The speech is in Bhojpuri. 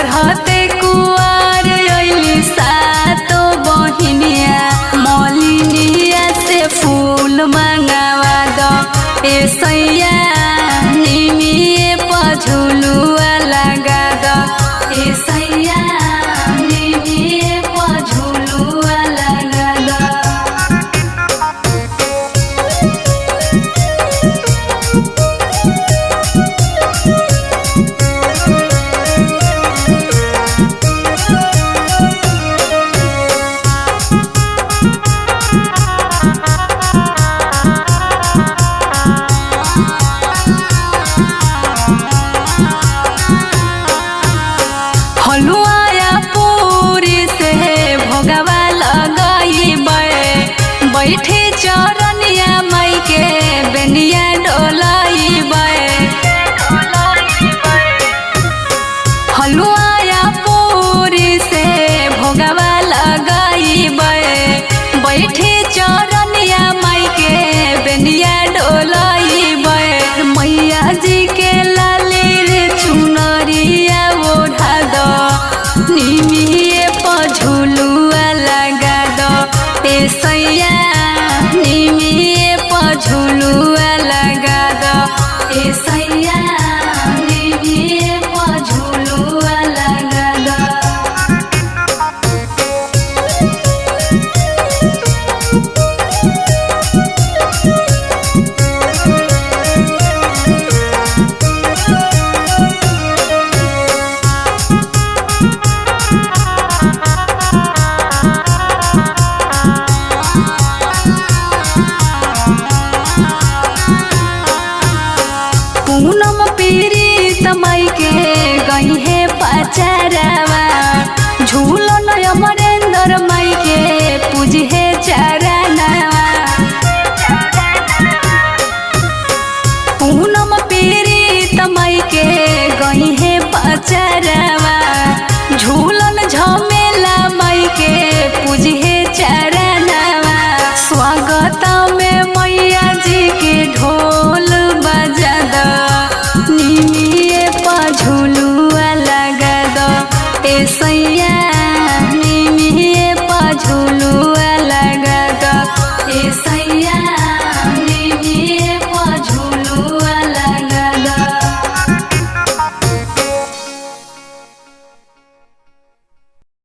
चढ़ते कुआर अइली सातो बहिनिया मलिनिया से फूल मंगावा दो ए सैया निमिए पझुलुआ लगा दो ए सैया निमिए पझुलुआ लगा दो। हलुआ पूरी से भोगवा लगाई बैठे चरनिया माई के बेनिया डोलाई हलुआ पूरी से भोगवा लगाई बैठे चरनिया माई के बेनिया डोलाई मैया जी के लाली रे चुनरिया ओढ़ा दो निमिए पझुलुआ लगा दो ए सैया निमिए पझुलुआ